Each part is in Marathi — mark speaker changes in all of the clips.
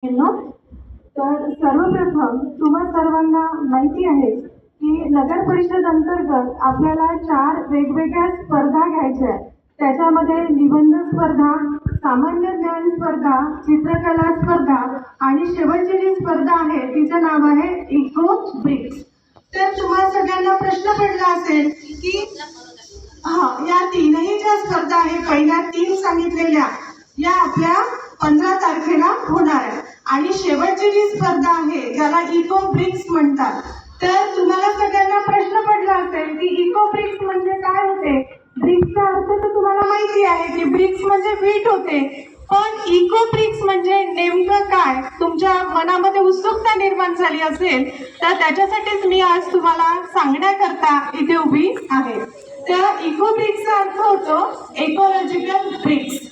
Speaker 1: तर सर्वप्रथम तुम्हा सर्वांना माहिती आहे की नगर परिषद अंतर्गत आपल्याला 4 वेगवेगळ्या स्पर्धा घ्यायच्या आहेत. त्याच्यामध्ये निबंध स्पर्धा, सामान्य ज्ञान स्पर्धा, चित्रकला स्पर्धा आणि शेवटची जी स्पर्धा आहे तिचं नाव आहे इको ब्रिक्स. तर तुम्हा सगळ्यांना प्रश्न पडला असेल की या तीनही ज्या स्पर्धा आहे, पहिल्या 3 सांगितलेल्या या आपल्या 15 तारखेला होणार आहे आणि शेवटची जी स्पर्धा आहे ज्याला इको ब्रिक्स म्हणतात. तर तुम्हाला सगळ्यांना प्रश्न पडला असेल की इको ब्रिक्स म्हणजे काय होते. ब्रिक्सचा अर्थ तर तुम्हाला माहिती आहे की ब्रिक्स म्हणजे वीट होते, पण इको ब्रिक्स म्हणजे नेमकं काय. तुमच्या मनामध्ये उत्सुकता निर्माण झाली असेल तर त्याच्यासाठीच मी आज तुम्हाला सांगण्याकरता इथे उभी आहे. त्या इको ब्रिक्सचा अर्थ होतो इकोलॉजिकल ब्रिक्स.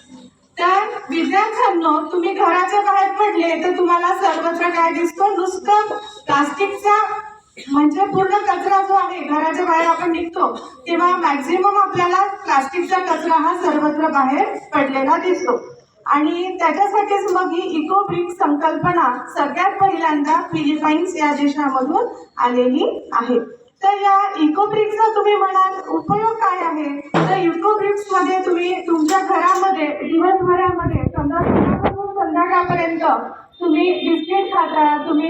Speaker 1: तर विद्यार्थ्यांनो, तुम्ही घराच्या बाहेर पडले तर तुम्हाला सर्वत्र काय दिसतो, नुसतं प्लास्टिकचा म्हणजे पूर्ण कचरा जो आहे. घराच्या बाहेर आपण निघतो तेव्हा मॅक्झिमम आपल्याला प्लास्टिकचा कचरा हा सर्वत्र बाहेर पडलेला दिसतो आणि त्याच्यासाठीच मग ही इको ब्रिक्स संकल्पना सगळ्यात पहिल्यांदा फिलिपाईन्स या देशामधून आलेली आहे. तर या इको ब्रिक्सचा तुम्ही म्हणाल उपयोग काय आहे. तर इको ब्रिक्स मध्ये तुम्ही तुमच्या घरामध्ये दिवसभरामध्ये सकाळपासून संध्याकाळपर्यंत तुम्ही बिस्किट खाता, तुम्ही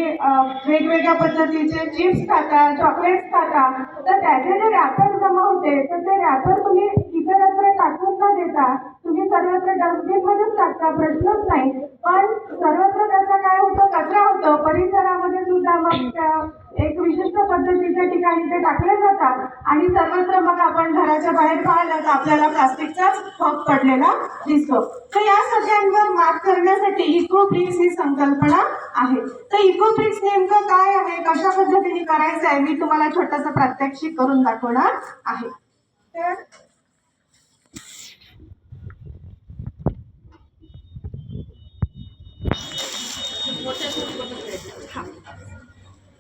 Speaker 1: वेगवेगळ्या पद्धतीचे चिप्स खाता, चॉकलेट्स खाता, तर त्याचे जे रॅपर जमा होते तर ते रॅपर तुम्ही इतरत्र टाकून न देता तुम्ही सर्वत्र डस्टबिन मध्येच टाकता, प्रश्नच नाही. पण सर्वत्र त्याचा काय होतं, कचरा होतो. परिसरामध्ये सुद्धा मग एक विशिष्ट पद्धतीच्या ठिकाणी ते टाकले जातात आणि सर्वत्र मग आपण घराच्या बाहेर पाहिलं तर आपल्याला प्लास्टिकचाच फक पडलेला दिसतो. तर या सगळ्यांवर मात करण्यासाठी इको ब्रिक्स ही संकल्पना आहे. तर इको ब्रिक्स नेमकं काय आहे, कशा पद्धतीने करायचं आहे, मी तुम्हाला छोटंसं प्रात्यक्षिक करून दाखवणार आहे. तर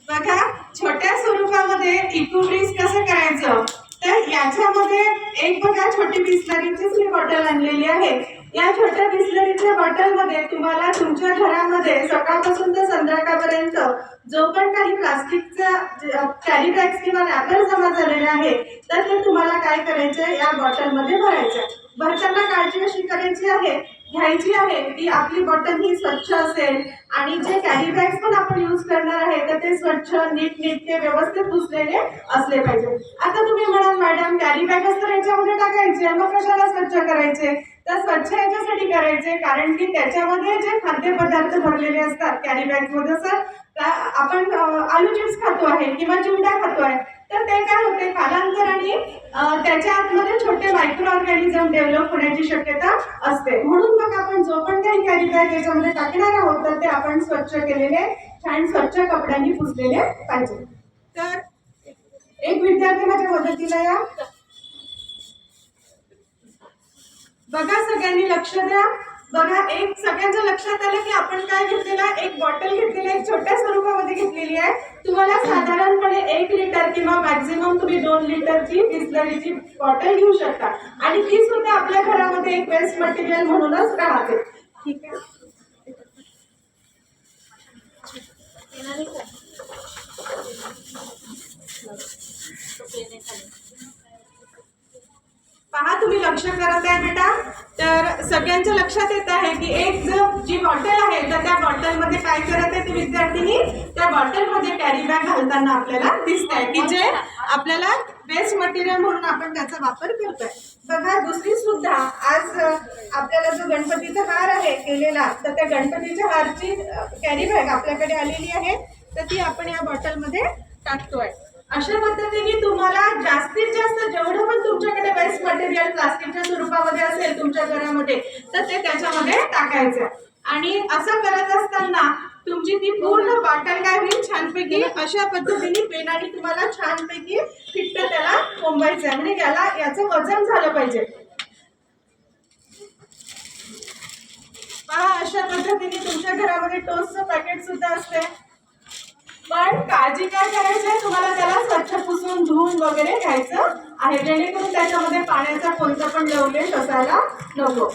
Speaker 1: बघा, छोट्या स्वरूपामध्ये इको ब्रिक्स कसं करायचं. तर याच्यामध्ये एक बघा छोटी बिस्लरीचीच मी बॉटल आणलेली आहे. या छोट्या बिस्लरीच्या बॉटलमध्ये तुम्हाला तुमच्या घरामध्ये सकाळपासून तर संध्याकाळपर्यंत जो पण काही प्लास्टिकचा कॅरी बॅग्स किंवा रॅपर जमा झालेले आहे तर ते तुम्हाला काय करायचं, या बॉटलमध्ये भरायचं. भरताना काळजी अशी करायची आहे, घ्यायची आहे की आपली बॉटल ही स्वच्छ असेल आणि जे कॅरी बॅग्स पण आपण यूज करणार आहे तर ते स्वच्छ नीटनेटके व्यवस्थित पुसलेले असले पाहिजे. आता तुम्ही म्हणाल मॅडम कॅरी बॅगच तर याच्यामध्ये टाकायचे, मग कशाला स्वच्छ करायचे. तर स्वच्छ याच्यासाठी करायचे कारण की त्याच्यामध्ये जे खाद्यपदार्थ भरलेले असतात कॅरी बॅग मध्ये, आपण आलू चिप्स खातो आहे किंवा चिवडा खातो आहे तर ते काय होते, कालांतराने त्याच्या आतमध्ये छोटे मायक्रो ऑर्गॅनिझम डेव्हलप होण्याची शक्यता असते. म्हणून मग आपण जो पण काही कॅरी बॅग याच्यामध्ये टाकणार आहोत तर ते आपण स्वच्छ केलेले, छान स्वच्छ कपड्यांनी पुसलेले पाहिजे. तर एक विद्यार्थी माझ्या मदतीला या. बघा, सगळ्यांनी लक्ष द्या. बघा, एक सगळ्यांच्या लक्षात आलं की आपण काय घेतलेला, एक बॉटल घेतलेली, एक छोट्या स्वरूपामध्ये घेतलेली आहे. तुम्हाला साधारणपणे 1 लिटर किंवा मॅक्झिमम तुम्ही 2 लिटरची बिस्लरीची बॉटल घेऊ शकता आणि ती सुद्धा आपल्या घरामध्ये एक वेस्ट मटेरियल म्हणूनच राहते. ठीक आहे. पहा, तुम्ही लक्ष करत आहे बेटा. तर सगळ्यांच्या लक्षात येत आहे की एक जी बॉटल आहे तर त्या बॉटलमध्ये काय करत आहे ती विद्यार्थिनी, त्या बॉटलमध्ये कॅरी बॅग घालताना आपल्याला दिसत आहे की जे आपल्याला वेस्ट मटेरियल म्हणून आपण त्याचा वापर करतोय. बघा, दुसरी सुद्धा आज आपल्याला जो गणपतीचा हार आहे केलेला तर त्या गणपतीच्या हारची कॅरी बॅग आपल्याकडे आलेली आहे तर ती आपण या बॉटलमध्ये टाकतोय. अशा पद्धतीने तुम्हाला जास्तीत जास्त जेवढं पण तुमच्याकडे वेस्ट मटेरियल प्लास्टिकच्या स्वरूपामध्ये असेल तुमच्या घरामध्ये तर ते त्याच्यामध्ये टाकायचं आणि असं करत असताना तुमची ती पूर्ण बॉटल काय होईल, छानपैकी अशा पद्धतीने पेनाने तुम्हाला छानपैकी फिट्ट त्याला कोंबायचं आहे. म्हणजे याचं वजन झालं पाहिजे. पहा, अशा पद्धतीने तुमच्या घरामध्ये टोस्टचं पॅकेट सुद्धा असते. पण काळजी काय करायची आहे, तुम्हाला त्याला स्वच्छ पुसून धुवून वगैरे घ्यायचं आहे जेणेकरून त्याच्यामध्ये पाण्याचा कोणता पण लवलेट असायला नको.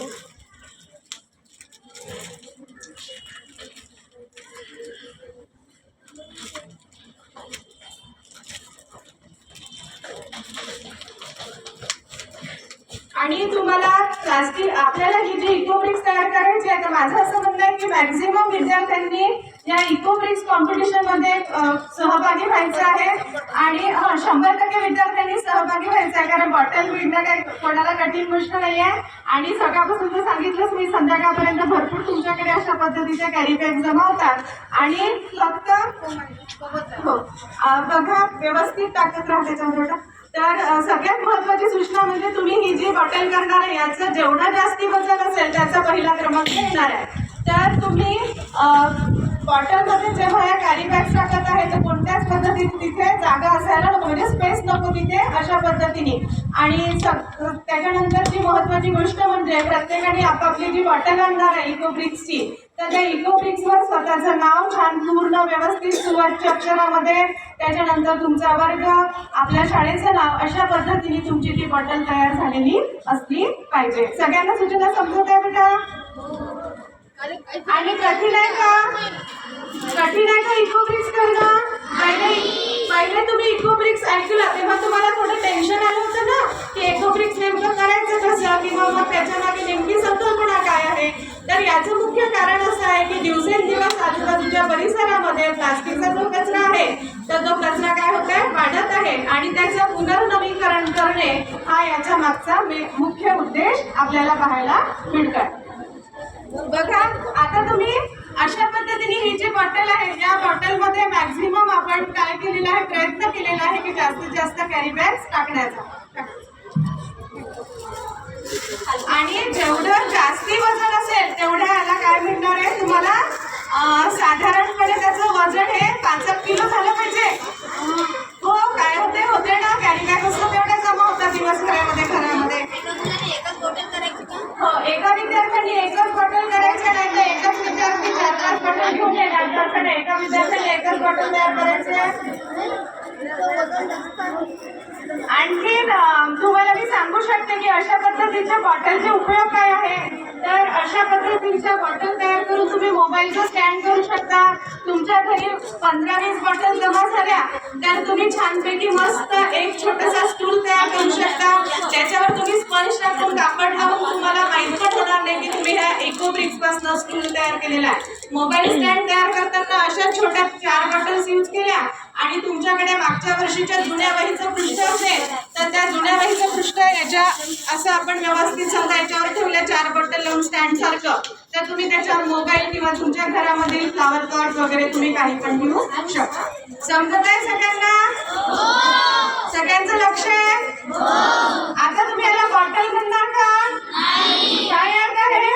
Speaker 1: आणि तुम्हाला प्लास्टिक आपल्याला ही जी इको ब्रिक्स तयार करायची आहे, तर माझं असं म्हणणं आहे की मॅक्झिमम विद्यार्थ्यांनी या इको ब्रिक्स कॉम्पिटिशन मध्ये सहभागी व्हायचं आहे आणि 100% विद्यार्थ्यांनी सहभागी व्हायचं आहे, कारण बॉटल विणणं काही कोणाला कठीण गोष्ट नाही आहे. आणि सकाळपासून तर सांगितलंच मी, संध्याकाळपर्यंत भरपूर तुमच्याकडे अशा पद्धतीच्या कॅरी बॅग जमा होतात आणि फक्त बघा व्यवस्थित टाकत राहा त्याच्यावर. तर सगळ्यात महत्त्वाची सूचना म्हणजे तुम्ही ही जी बॉटल करणार आहे याचं जेवढं जास्ती वजन असेल त्याचा पहिला क्रमांक येणार आहे. तर तुम्ही बॉटलमध्ये जेव्हा या कॅरी बॅग्स टाकत आहे तर कोणत्याच पद्धतीने तिथे जागा असायला नको, म्हणजे स्पेस नको तिथे, अशा पद्धतीने. आणि त्याच्यानंतरची महत्त्वाची गोष्ट म्हणजे प्रत्येकाने आपापली जी बॉटल आणणार आहे इको ब्रिक्सची, तर त्या इको ब्रिक्सवर स्वतःचं नाव छान पूर्ण व्यवस्थित सुवाच्य अक्षरामध्ये, त्याच्यानंतर तुमचा वर्ग, आपल्या शाळेचं नाव, अशा पद्धतीने तुमची ती बॉटल तयार झालेली असली पाहिजे. सगळ्यांना सूचना समजत आहे बेटा? आणि कठीण आहे का? कठीण आहे का इको ब्रिक्स करणं? पहिले तुम्ही इको ब्रिक्स ऐकला तेव्हा तुम्हाला थोडं टेन्शन आलं होतं ना की इको ब्रिक्स नेमकं करायचं कसं, किंवा मग त्याच्या मागे नेमकी संकल्पना काय आहे. तर याचं मुख्य कारण असं आहे की दिवसेंदिवस आजूबाजूच्या परिसरामध्ये प्लास्टिकचा जो कचरा आहे तर तो कचरा काय होत आहे, वाढत आहे आणि त्याचं पुनर्नवीकरण करणे हा याच्या मागचा मुख्य उद्देश आपल्याला पाहायला मिळतोय. बघा आता तुम्ही अशा पद्धतीने ही जी बॉटल आहे या बॉटलमध्ये मॅक्झिमम आपण काय केलेलं आहे, प्रयत्न केलेला आहे की जास्तीत जास्त कॅरी बॅग्स टाकण्याचा. आणि जेवढं जास्ती वजन असेल तेवढ्या याला काय मिळणार आहे तुम्हाला, साधारणपणे त्याचं वजन हे 5 किलो झालं पाहिजे. हो काय होते ना, कॅरी बॅग असतो तेवढ्या जमा होतात दिवसभरामध्ये घरामध्ये. हो एका विद्यार्थ्यांनी एकच बॉटल करायचे, नाही तर एकच विद्यार्थी 4-5 बॉटल घेऊन येणार, तसं नाही, एका विद्यार्थ्याने एकच बॉटल तयार करायचे. आणखी तुम्हाला मी सांगू शकते की अशा पद्धतीच्या बॉटलचे उपयोग काय आहे. तर अशा पद्धतीच्या बॉटल तयार करून तुम्ही मोबाईलचं स्टँड करू शकता. तुमच्या घरी 15-20 बॉटल जमा झाल्या तर तुम्ही छानपैकी मस्त एक छोटासा स्टूल तयार करू शकता. त्याच्यावर तुम्ही स्पंज टाकून कापड लावून तुम्हाला माहित पण होणार नाही की तुम्ही ह्या इको ब्रिक्स पासून स्टूल तयार केलेला आहे. मोबाईल स्टँड तयार करताना अशा छोट्या 4 बॉटल्स यूज केल्या आणि तुमच्याकडे मागच्या वर्षीच्या जुन्या वहीचं पृष्ठ असेल तर त्या जुन्या वहीचं पृष्ठ याच्या असं आपण व्यवस्थित समजा याच्यावर ठेवल्या 4 बॉटल लावून स्टँड सारखं, तर तुम्ही त्याच्यावर मोबाईल किंवा तुमच्या घरामधील फ्लावर पॉट वगैरे तुम्ही काही पण ठेवू शकता. समजत आहे सगळ्यांना? सगळ्यांचं लक्ष आहे? आता तुम्ही याला बॉटल म्हणणार का? काय अर्थ आहे?